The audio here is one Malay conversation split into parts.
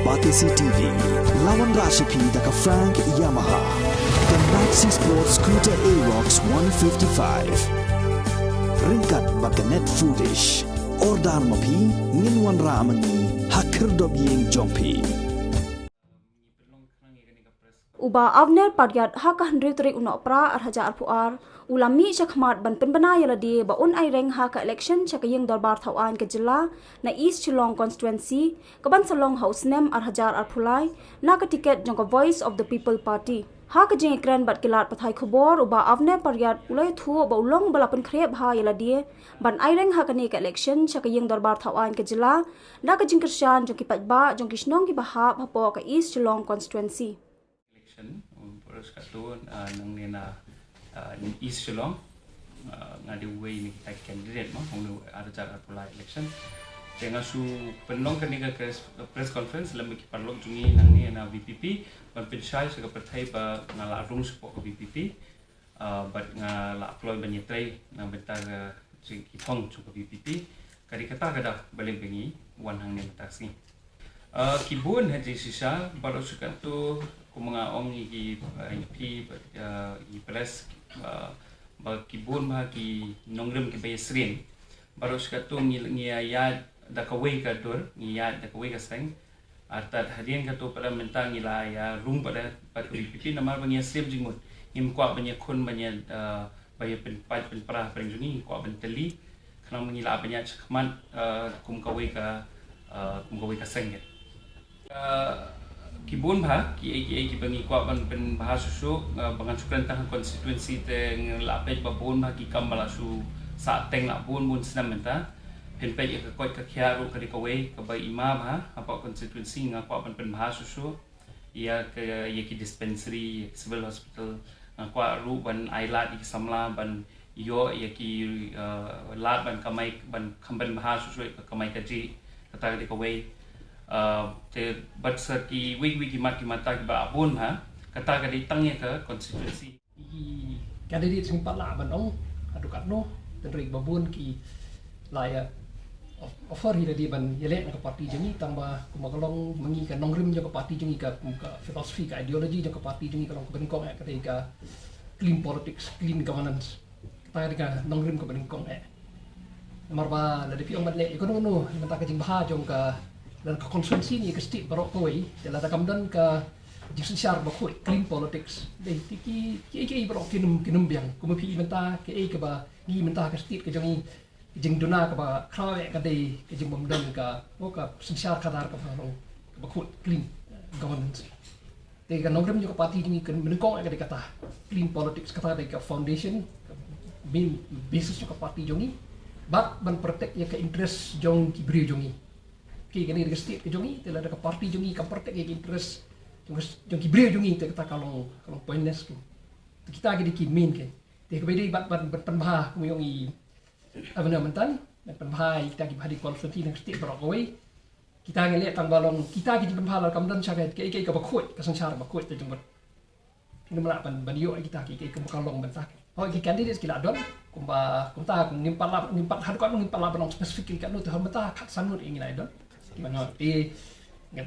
Batisi TV, lawan Rashipi daka Frank Yamaha, dan Maxi Sports Scooter Aerox 155. Ringkat baka net foodish, ordar mapi, nginwan ramani, hakir dobiyeng jompi. Uba Avner Padyat haka hendri trik unok pra arhaja arpuar ulami chakmat ban penbena yaladi ba un aireng haka election chakayeng darbar thawan ke jilla na East Shillong constituency kaban salong house nem arhajar arpulai na ka ticket jong Voice of the People Party haka jeng ekran bat kilat pathai khobor uba Avner Padyat ulai thu ba ulong balapan khrep ha yaladi ban aireng haka ni ka election chakayeng darbar thawan ke jilla na ka jeng kersyan jong kipat ba jong kisnong ki bahap hapo ka East Shillong constituency Terus katun nang nena East Shillong ngadi way ni kita candidate mah hong ada cara pula election dengan su penong kani ka press conference lam ki parlok jungi nang ni na VPP ban pensyai sa partai ba ngala rung support ko VPP bat ngala apply banyetrai nang bentar jing kitong cu ko VPP kadi kata kada balik bengi wan hang ni taksi kibun haji sisa baru sukan tu mga ong i press ba kibun ba ki nongrim ki bayasrin baru skatung ngiyad da kaway ka dur ngiyad da kaway ka seng atat hadian ka to para mentang ila ya room pada pipi namar bangya slim jingmut ngim kwa banya kun banya baya pen pra prenjuni kwa benteli kana mengila banya chakman kum kaway ka seng kibun bah ki bangi kwa ban bahasa su bangan sukran tang konstituensi teng lapej babun bah ki kambala su sa teng la bun senam menta pen pe ka koi ka khia ru ka dikawai ka bai imam ha apa konstituensi nga kwa ban bahasa su ia ke ki dispensary civil hospital kwa ru ban ailat ki samla ban yo ki lat ban kamai ban kamban bahasa su ka kamai ka ji kata dikawai te batsa ki wiki mati mata ki ba abun ha kata ka ditangnya ke konstitusi candidate sing patla banong aduk atno tenri babun ki laya offer hi di ban yelek ke parti jengi tambah kumakalong mengi ka nongrim jo ke parti jengi ka filosofi ka ideologi jo ke parti jengi kalong beningkong ka clean politics clean governance kata ka nongrim ke beningkong marba la depi ong madle ikono no menta ka jing baha jong ka dan ke konstitusi ni ke stik barok koi dalam takamdan ke jiksun syar bakoi clean politics deh ki barok kinum biang kumapi menta ke ke ba ni menta ke stik ke jangi jing duna ke ba krawe ke deh ke jing mamdan ke ka sensyar kadar ke bakoi clean governance deh kan nongrim juga parti ni kan menengkong ke kata clean politics kata ke foundation bin basis juga parti jongi bat ban protect ya ke interest jong ki bri jongi ki kani de state ke jongi tela de parti jongi ka protect ke interest jong ki bri jongi te kata kalong pointless ke kita ke di main ke te ke bedi bat penbah ku yong i abana mentan penbah kita ki badi konsulti nang state barokoi kita ngeliat tang balong kita ki penbah kamdan syakat ke ke bakoi ka sansar bakoi te jong ini melapan banyo kita ki ke kalong bentak oh ki candidates kila don kumba kumta ngimpat har ko ngimpat la banong spesifik kan tu hamata kat sanut ingin ai don mana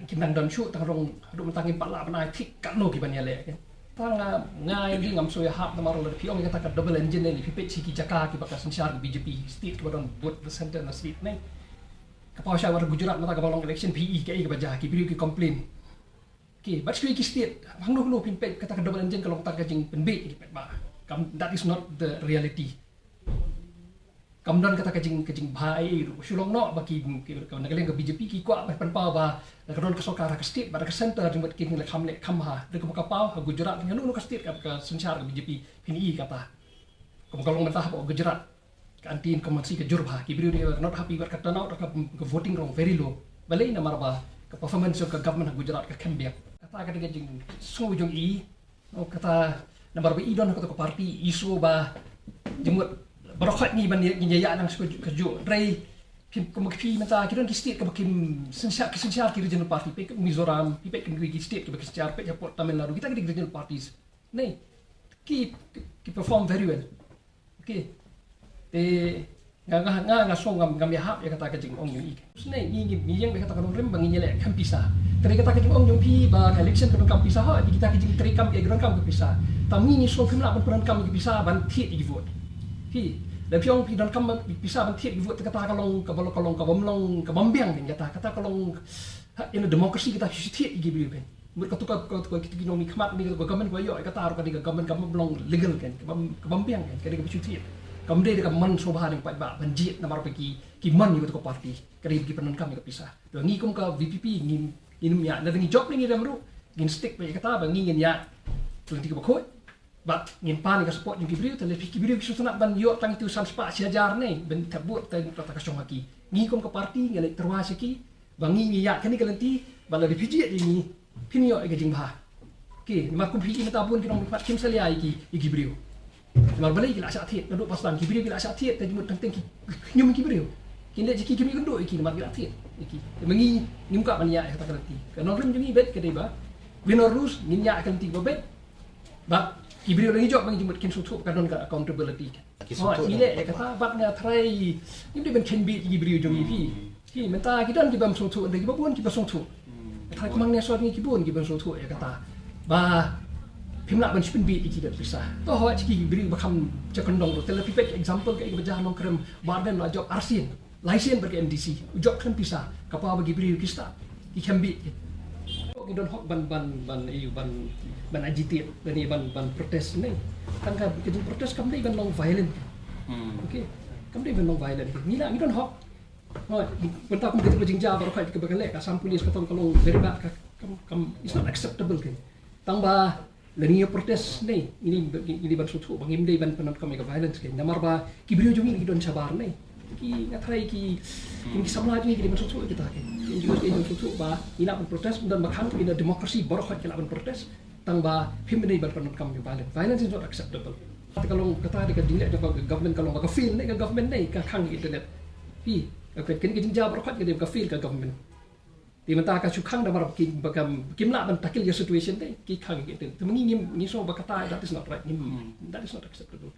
kinang don shoot tarong adu mentangin pala bana tik kano ki banya le kan tanga ngai di ngam soya hap namaro le piong kata ka double engine ni pipet siki jaka ki bakas syar BJP state ki badon buat the center na state ne ka pa syawar Gujarat mata ka balong election PE ke baja ki biri ki complain ki but ki state hangno no pipet kata ka double engine kalau tak ka jing penbe ki pet ba that is not the reality kamdan kata kajing bhai shulong no baki ka nagaleng ka BJP ki kwa panpa ba kadon ka sokara ka state ba ka center jimbat king le khamha de ka pau ka Gujarat nganu no ka state ka sensyar ka BJP pini kata kalong mentah ba Gujarat ka antin komasi ka jurba ki bri not happy ba ka turnout ka voting wrong very low balai na marba ka performance ka government Gujarat ka kambia kata ka kajing so jong i no kata nambar ba idon ka parti isu ba jimut barokhat ni ban ya nang keju rai kemakfi mata kiran ki state kebakim sensyar ki regional party pe Mizoram pe ki state ke sensyar pe Port Tamil Nadu kita ke regional parties nei ki perform very well okay te nga song ngam ya hap ya kata kajing ong yung ik sne ni yang kata kan rem bangi nyele kan pisah teri kata kajing ong yung pi ba election kan kam pisah ha kita kajing teri kam ya gran kam pisah tami ni so phim la ban kam pisah ban thi i vote pi la pyong pi dan kam pisah ban thi i vote kata kalong ka bombiang kan kata kalong in a democracy kita thi i gibi ben mut katuka kita ginomi khmat ni ko gamen ko yo kata ro ka diga gamen kam belong legal kan ka bombiang kan ka diga thi kemudian dekat man sobahan yang pak banjir nama pergi kiman juga ke parti kerja pergi penan kami ke pisah dan ngi kum ke VPP ngin ya dan ngi job ni dalam ru ngin stick banyak kata bang ngin ya tulen tiga bakoi bat ngin pan ke support yang kibriu tele kibriu kisu nak ban yo tang itu san spa siajar ni ben tabut tang kata kasong haki ngi kum ke parti ngalek terwas ki bang ngi ya kani kalenti bala VPG ini pinyo ke jing bah okey mak kum pi mata pun kinong pat kim salia iki kibriu Mar balai gila asyat thiet duduk paslan kibriu gila asyat thiet tajmut tang teng nyum kibriu kinle jiki kimi genduk iki mar gila thiet iki mengi nimka mania kata kalati kana rem jungi bet kedai ba winner rus ninya akan tiba bet ba kibriu lagi job mengi jumut kin sutu kanon ka accountability oh ile kata bat nga try nim de ben ken bi kibriu jungi pi menta kidan kibam sutu de kibon kibam sutu kata kumang ne so ni kibon kibam sutu ya kata ba Pimla ban spin beat iki dat pisah. Toh hawa ciki beri bakam cakondong tu. Telah pipek example ke ibajah nong krem barden la job arsin. Laisen berke MDC. Job kan pisah. Kapa bagi beri kista. Ikan beat. Kita hok ban agitate dan ban protes ni. Kan ka kita protes kam dei ban long violent. Okey. Kam dei ban long violent. Nila kita hok. Oh, bentar aku kita berjingja baru kai ke bagalek asam polis kata kalau very bad kam it's not acceptable kan. Tambah lani protes ni ini ban sutu bangim dei ban penat kami ke violence ke namar ba kibriu jungi ki don sabar ni ki ngathai ki samla jungi ki ban sutu kita ke juga ke sutu ba ina ban protes dan makhang ina demokrasi baru khat kala ban protes tang ba him dei ban penat kami violence is not acceptable kalau kata dekat dingle government kalau maka feel ni government ni ka khang internet pi kan ki jinja baru khat ke feel ka government di mata ka sukang damar kim la ban takil ya situation deh ki khang gitu mengi ni so bakata that is not right that is not acceptable